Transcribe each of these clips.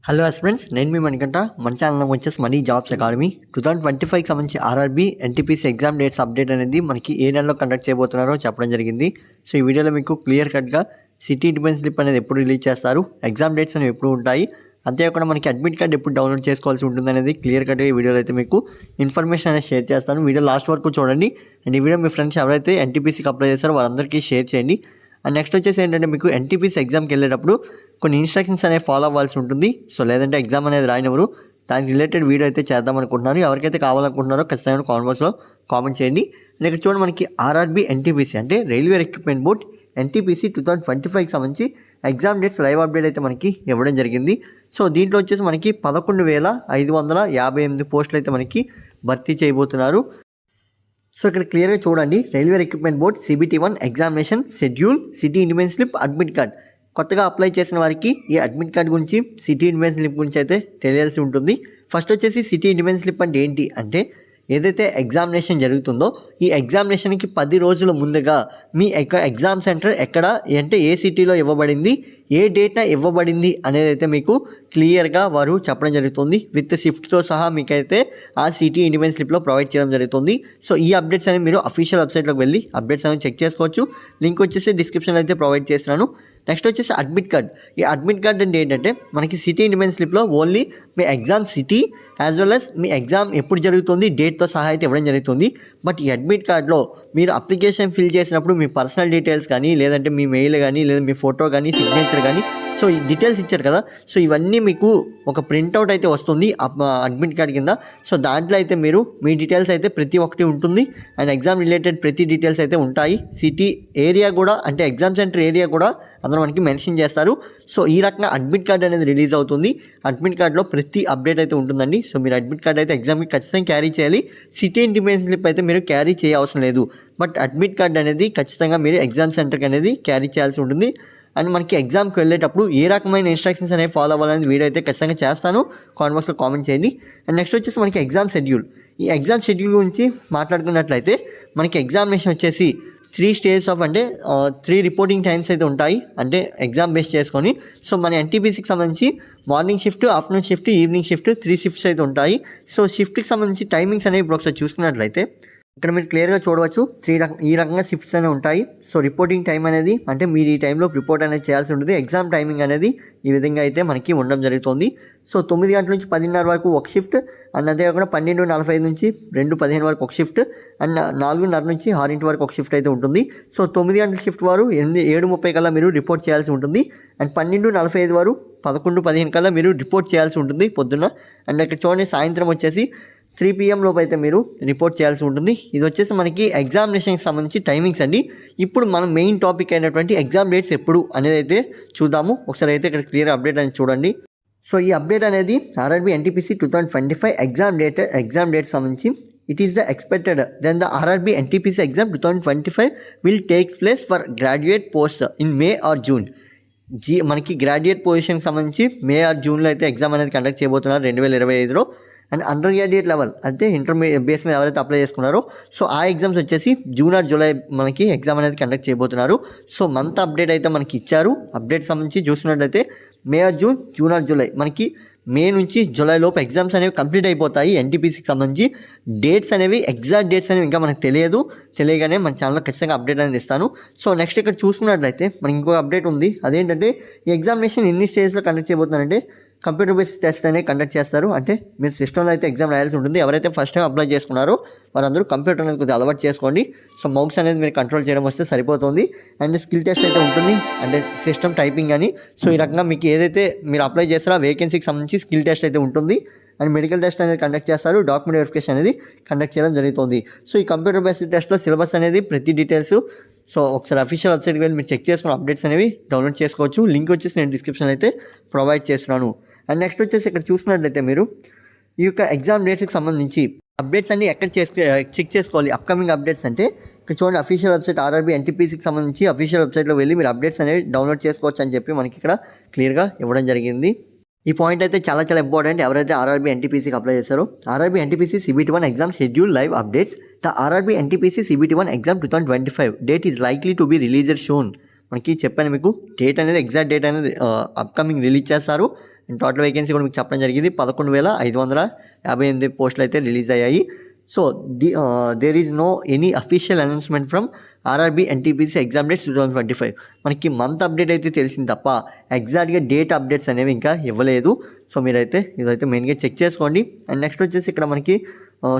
Hello friends, నేను మీ మణికంఠ. మన channel వచ్చేసి మనీ జాబ్స్ అకాడమీ 2025కి సంబంధించి RRB NTPC exam dates update అనేది మనకి ఏ నెలలో కండక్ట్ చేయబోతున్నారో చెప్పడం జరిగింది. సో ఈ వీడియోలో మీకు క్లియర్ కట్గా సిటీ డిఫెన్స్ స్లిప్ అనేది ఎప్పుడు రిలీజ్ చేస్తారు, ఎగ్జామ్ డేట్స్ అనేవి ఎప్పుడు ఉంటాయి, అంతేకాకుండా మనకి అడ్మిట్ కార్డ్ ఎప్పుడు డౌన్లోడ్ చేసుకోవాల్సి ఉంటుంది అనేది క్లియర్ కట్గా ఈ వీడియోలో అయితే మీకు ఇన్ఫర్మేషన్ అనేది షేర్ చేస్తాను. వీడియో లాస్ట్ వరకు చూడండి. అండ్ ఈ వీడియో మీ ఫ్రెండ్స్ ఎవరైతే ఎన్టీపీసీకి అప్లై చేస్తారో వాళ్ళందరికీ షేర్ చేయండి. అండ్ నెక్స్ట్ వచ్చేసి ఏంటంటే మీకు ఎన్టీపీసీ ఎగ్జామ్కి వెళ్ళేటప్పుడు కొన్ని ఇన్స్ట్రక్షన్స్ అనేవి ఫాలో అవ్వాల్సి ఉంటుంది. సో లేదంటే ఎగ్జామ్ అనేది రాయనివ్వరు. దానికి రిలేటెడ్ వీడియో అయితే చేద్దాం అనుకుంటున్నారు. ఎవరికైతే కావాలనుకుంటున్నారో ఖచ్చితంగా కామెంట్స్లో కామెంట్ చేయండి. అండ్ ఇక్కడ చూడండి, మనకి ఆర్ఆర్బీ ఎన్టీపీసీ అంటే రైల్వే రిక్రూట్మెంట్ బోర్డ్ ఎన్టీపీసీ 2025కి సంబంధించి ఎగ్జామ్ డేట్స్ లైవ్ అప్డేట్ అయితే మనకి ఇవ్వడం జరిగింది. సో దీంట్లో వచ్చేసి మనకి 11,558 పోస్టులు అయితే మనకి భర్తీ చేయబోతున్నారు. సో ఇక్కడ క్లియర్గా చూడండి, railway recruitment board CBT1 examination schedule, city defence slip, admit card. కొత్తగా అప్లై చేసిన వారికి ఈ అడ్మిట్ కార్డ్ గురించి, సిటీ డిఫెన్స్ స్లిప్ గురించి అయితే తెలియాల్సి ఉంటుంది. ఫస్ట్ వచ్చేసి సిటీ డిఫెన్స్ స్లిప్ అంటే ఏంటి అంటే, ఏదైతే ఎగ్జామినేషన్ జరుగుతుందో ఈ ఎగ్జామినేషన్కి 10 రోజుల ముందుగా మీ ఎగ్జామ్ సెంటర్ ఎక్కడ అంటే ఏ సిటీలో ఇవ్వబడింది, ఏ డేటా ఇవ్వబడింది అనేది అయితే మీకు క్లియర్గా వారు చెప్పడం జరుగుతుంది. విత్ షిఫ్ట్తో సహా మీకైతే ఆ సిటీ డిఫెన్స్ స్లిప్లో ప్రొవైడ్ చేయడం జరుగుతుంది. సో ఈ అప్డేట్స్ అనేవి మీరు అఫీషియల్ వెబ్సైట్లోకి వెళ్ళి అప్డేట్స్ అనేవి చెక్ చేసుకోవచ్చు. లింక్ వచ్చేసి డిస్క్రిప్షన్లో అయితే ప్రొవైడ్ చేస్తున్నాను. నెక్స్ట్ వచ్చేసి అడ్మిట్ కార్డ్. ఈ అడ్మిట్ కార్డ్ అంటే ఏంటంటే, మనకి సిటీ డిఫెన్స్ స్లిప్లో ఓన్లీ మీ exam city as well as మీ ఎగ్జామ్ ఎప్పుడు జరుగుతుంది డేట్తో సహా అయితే ఇవ్వడం జరుగుతుంది. బట్ ఈ అడ్మిట్ కార్డ్లో మీరు అప్లికేషన్ ఫిల్ చేసినప్పుడు మీ పర్సనల్ డీటెయిల్స్ కానీ, లేదంటే మీ మెయిల్ కానీ, లేదా మీ ఫోటో కానీ, సిగ్నేచర్ కానీ, సో ఈ డీటెయిల్స్ ఇచ్చారు కదా, సో ఇవన్నీ మీకు ఒక ప్రింట్అవుట్ అయితే వస్తుంది అడ్మిట్ కార్డ్ కింద. సో దాంట్లో అయితే మీరు మీ డీటెయిల్స్ అయితే ప్రతి ఒక్కటి ఉంటుంది. అండ్ ఎగ్జామ్ రిలేటెడ్ ప్రతి డీటెయిల్స్ అయితే ఉంటాయి. సిటీ ఏరియా కూడా అంటే ఎగ్జామ్ సెంటర్ ఏరియా కూడా అందులో మనకి మెన్షన్ చేస్తారు. సో ఈ రకంగా అడ్మిట్ కార్డ్ అనేది రిలీజ్ అవుతుంది. అడ్మిట్ కార్డ్లో ప్రతి అప్డేట్ అయితే ఉంటుందండి. సో మీరు అడ్మిట్ కార్డ్ అయితే ఎగ్జామ్కి ఖచ్చితంగా క్యారీ చేయాలి. సిటీ డిఫెన్స్ స్లిప్ అయితే మీరు క్యారీ చేయ అవసరం లేదు. బట్ అడ్మిట్ కార్డ్ అనేది ఖచ్చితంగా మీరు ఎగ్జామ్ సెంటర్కి అనేది క్యారీ చేయాల్సి ఉంటుంది. అండ్ మనకి ఎగ్జామ్కి వెళ్ళేటప్పుడు ఏ రకమైన ఇన్స్ట్రక్షన్స్ అనేవి ఫాలో అవ్వాలని వీడియో అయితే ఖచ్చితంగా చేస్తాను. కామెంట్ బాక్స్లో కామెంట్ చేయండి. అండ్ నెక్స్ట్ వచ్చేసి మనకి ఎగ్జామ్ షెడ్యూల్. ఈ ఎగ్జామ్ షెడ్యూల్ గురించి మాట్లాడుకున్నట్లయితే మనకి ఎగ్జామినేషన్ వచ్చేసి 3 స్టేజెస్ ఆఫ్ అంటే 3 రిపోర్టింగ్ టైమ్స్ అయితే ఉంటాయి. అంటే ఎగ్జామ్ బేస్ చేసుకొని. సో మన ఎన్టీపీసీకి సంబంధించి morning shift, afternoon shift, evening shift 3 shifts అయితే ఉంటాయి. సో షిఫ్ట్కి సంబంధించి టైమింగ్స్ అనేవి ఇప్పుడు ఒకసారి చూసుకున్నట్లయితే ఇక్కడ మీరు క్లియర్గా చూడవచ్చు, ఈ రకంగా షిఫ్ట్స్ అనేవి ఉంటాయి. సో రిపోర్టింగ్ టైం అనేది అంటే మీరు ఈ టైంలో రిపోర్ట్ అనేది చేయాల్సి ఉంటుంది. ఎగ్జామ్ టైమింగ్ అనేది ఈ విధంగా అయితే మనకి ఉండడం జరుగుతుంది. సో 9 గంటల నుంచి 10:30 వరకు ఒక షిఫ్ట్, అండ్ అంతేకాకుండా 12:45 నుంచి 2:15 వరకు ఒక షిఫ్ట్, అండ్ 4:30 నుంచి 6 వరకు ఒక షిఫ్ట్ అయితే ఉంటుంది. సో 9 గంటల షిఫ్ట్ వారు 7:30 కల్లా మీరు రిపోర్ట్ చేయాల్సి ఉంటుంది. అండ్ 12:45 వారు 11:15 కల్లా మీరు రిపోర్ట్ చేయాల్సి ఉంటుంది పొద్దున్న. అండ్ ఇక్కడ చూడండి, సాయంత్రం వచ్చేసి 3 PM లోపు అయితే మీరు రిపోర్ట్ చేయాల్సి ఉంటుంది. ఇది వచ్చేసి మనకి ఎగ్జామినేషన్కి సంబంధించి టైమింగ్స్ అండి. ఇప్పుడు మనం మెయిన్ టాపిక్ అయినటువంటి ఎగ్జామ్ డేట్స్ ఎప్పుడు అనేది అయితే చూద్దాము. ఒకసారి అయితే ఇక్కడ క్లియర్ అప్డేట్ అనేది చూడండి. సో ఈ అప్డేట్ అనేది ఆర్ఆర్బీ ఎన్టీపీసీ 2025 ఎగ్జామ్ డేట్ సంబంధించి it is the expected then the RRB NTPC exam 2025 will take place for graduate post in May or June. మనకి గ్రాడ్యుయేట్ పొజిషన్కి సంబంధించి మే ఆర్ జూన్లో అయితే ఎగ్జామ్ అనేది కండక్ట్ చేయబోతున్నారు 2025లో. అండ్ అండర్ గ్రాడ్యుయేట్ లెవెల్ అంటే ఇంటర్మీడియట్ బేస్ మీద ఎవరైతే అప్లై చేసుకున్నారో సో ఆ ఎగ్జామ్స్ వచ్చేసి జూన్ ఆర్ జూలై మనకి ఎగ్జామ్ అనేది కండక్ట్ చేయబోతున్నారు. సో మంత్ అప్డేట్ అయితే మనకి ఇచ్చారు. అప్డేట్ సంబంధించి చూసినట్లయితే May or June, June or July, మనకి మే నుంచి జూలై లోపు ఎగ్జామ్స్ అనేవి కంప్లీట్ అయిపోతాయి. ఎన్టీపీసీకి సంబంధించి డేట్స్ అనేవి ఎగ్జాక్ట్ డేట్స్ అనేవి ఇంకా మనకు తెలియగానే మన ఛానల్లో ఖచ్చితంగా అప్డేట్ అనేది ఇస్తాను. సో నెక్స్ట్ ఇక్కడ చూసుకున్నట్లయితే మనకి ఇంకో అప్డేట్ ఉంది. అదేంటంటే ఈ ఎగ్జామినేషన్ ఎన్ని స్టేజ్లో కండక్ట్ చేయబోతున్నారంటే కంప్యూటర్ బేస్డ్ టెస్ట్ అనేది కండక్ట్ చేస్తారు. అంటే మీరు సిస్టంలో అయితే ఎగ్జామ్ రాయాల్సి ఉంటుంది. ఎవరైతే ఫస్ట్ టైం అప్లై చేసుకున్నారో వారందరూ కంప్యూటర్ అనేది కొద్దిగా అలవాటు చేసుకోండి. సో మౌస్ అనేది మీరు కంట్రోల్ చేయడం వస్తే సరిపోతుంది. అండ్ స్కిల్ టెస్ట్ అయితే ఉంటుంది, అంటే సిస్టమ్ టైపింగ్ అని. సో ఈ రకంగా మీకు ఏదైతే మీరు అప్లై చేస్తారో ఆ వేకెన్సీకి సంబంధించి స్కిల్ టెస్ట్ అయితే ఉంటుంది. అండ్ మెడికల్ టెస్ట్ అనేది కండక్ట్ చేస్తారు. డాక్యుమెంట్ వెరిఫికేషన్ అనేది కండక్ట్ చేయడం జరుగుతుంది. సో ఈ కంప్యూటర్ బేస్డ్ టెస్ట్లో సిలబస్ అనేది ప్రతి డీటెయిల్స్ సో ఒకసారి అఫీషియల్ వెబ్సైట్కి వెళ్ళి మీరు చెక్ చేసుకున్న అప్డేట్స్ అనేవి డౌన్లోడ్ చేసుకోవచ్చు. లింక్ వచ్చేసి నేను డిస్క్రిప్షన్లో అయితే ప్రొవైడ్ చేస్తున్నాను. అండ్ నెక్స్ట్ వచ్చేసి ఇక్కడ చూసుకున్నట్లయితే మీరు ఈ యొక్క ఎగ్జామ్ డేట్స్కి సంబంధించి అప్డేట్స్ అన్ని ఎక్కడ చెక్ చేసుకోవాలి అప్కమింగ్ అప్డేట్స్ అంటే ఇక్కడ చూడండి, అఫీషియల్ వెబ్సైట్ ఆర్ఆర్బీ ఎన్టీపీసీకి సంబంధించి అఫీషియల్ వెబ్సైట్లో వెళ్ళి మీరు అప్డేట్స్ అనేవి డౌన్లోడ్ చేసుకోవచ్చు అని చెప్పి మనకి ఇక్కడ క్లియర్గా ఇవ్వడం జరిగింది. ఈ పాయింట్ అయితే చాలా ఇంపార్టెంట్. ఎవరైతే ఆర్ఆర్బీ ఎన్టీపీసీకి అప్లై చేస్తారో RRB NTPC CBT1 exam schedule live updates the RRB NTPC CBT1 exam 2025 date is likely to be released soon. మనకి చెప్పాను మీకు డేట్ అనేది ఎగ్జాక్ట్ డేట్ అనేది అప్కమింగ్ రిలీజ్ చేస్తారు. అండ్ టోటల్ వేకెన్సీ కూడా మీకు చెప్పడం జరిగింది. 11,558 పోస్టులు అయితే రిలీజ్ అయ్యాయి. So there is no any official announcement from RRB NTPC exam dates 2025. మనకి మంత్ అప్డేట్ అయితే తెలిసింది తప్ప ఎగ్జాక్ట్గా డేట్ అప్డేట్స్ అనేవి ఇంకా ఇవ్వలేదు. సో మీరైతే ఇదైతే మెయిన్గా చెక్ చేసుకోండి. అండ్ నెక్స్ట్ వచ్చేసి ఇక్కడ మనకి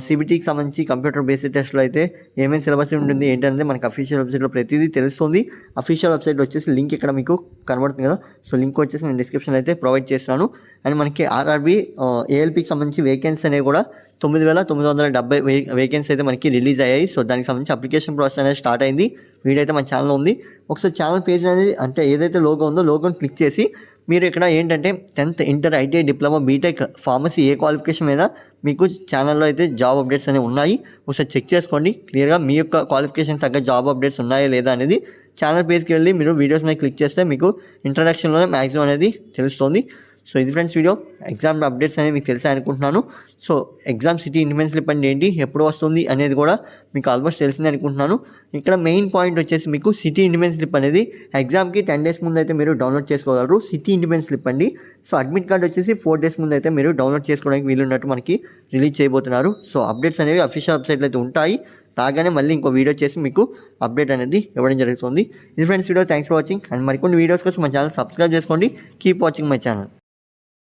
సిబిటీకి సంబంధించి కంప్యూటర్ బేస్డ్ టెస్ట్లో అయితే ఏమేమి సిలబస్ ఉంటుంది ఏంటనేది మనకి అఫీషియల్ వెబ్సైట్లో ప్రతిదీ తెలుస్తుంది. అఫీషియల్ వెబ్సైట్ వచ్చేసి లింక్ ఇక్కడ మీకు కనబడుతుంది కదా, సో లింక్ వచ్చేసి నేను డిస్క్రిప్షన్లో అయితే ప్రొవైడ్ చేస్తున్నాను. అండ్ మనకి ఆర్ఆర్బీ ఏఎల్పీకి సంబంధించి వేకెన్సీ అనేవి కూడా 9,970 వేకెన్సీ అయితే మనకి రిలీజ్ అయ్యాయి. సో దానికి సంబంధించి అప్లికేషన్ ప్రాసెస్ అనేది స్టార్ట్ అయింది. వీడియో అయితే మన ఛానల్లో ఉంది. ఒకసారి ఛానల్ పేజ్ అనేది అంటే ఏదైతే లోగో ఉందో లోగోని క్లిక్ చేసి మీరు ఇక్కడ ఏంటంటే 10th inter, ITI, diploma, BTech, pharmacy ఏ క్వాలిఫికేషన్ మీద మీకు ఛానల్లో అయితే జాబ్ అప్డేట్స్ అనేవి ఉన్నాయి. ఒకసారి చెక్ చేసుకోండి క్లియర్గా మీ యొక్క క్వాలిఫికేషన్ తగ్గ జాబ్ అప్డేట్స్ ఉన్నాయా లేదా అనేది. ఛానల్ పేజ్కి వెళ్ళి మీరు వీడియోస్ మీద క్లిక్ చేస్తే మీకు ఇంట్రడక్షన్లోనే మ్యాక్సిమం అనేది తెలుస్తుంది. సో ఇది ఫ్రెండ్స్ వీడియో. ఎగ్జామ్ అప్డేట్స్ అనేవి మీకు తెలిసే అనుకుంటున్నాను. So exam city independence slip అంటే ఏంటి, ఎప్పుడు వస్తుంది అనేది కూడా మీకు ఆల్మోస్ట్ తెలిసింది అనుకుంటున్నాను. ఇక్కడ మెయిన్ పాయింట్ వచ్చేసి మీకు సిటీ ఇండిపెండెన్స్ స్లిప్ అనేది ఎగ్జామ్కి 10 days ముందు అయితే మీరు డౌన్లోడ్ చేసుకోగలరు. సిటీ ఇండిపెండెన్స్ స్లిప్ అండి. సో అడ్మిట్ కార్డ్ వచ్చేసి 4 days ముందు అయితే మీరు డౌన్లోడ్ చేసుకోవడానికి వీలున్నట్టు మనకి రిలీజ్ చేయబోతున్నారు. సో అప్డేట్స్ అనేవి అఫీషియల్ వెబ్సైట్లో అయితే ఉంటాయి. రాగానే మళ్ళీ ఇంకో వీడియో చేసి మీకు అప్డేట్ అనేది ఇవ్వడం జరుగుతుంది. ఇది friends video. Thanks for watching. And మరికొన్ని వీడియోస్ కోసం మన ఛానల్ సబ్స్క్రైబ్ చేసుకోండి. Keep watching my channel.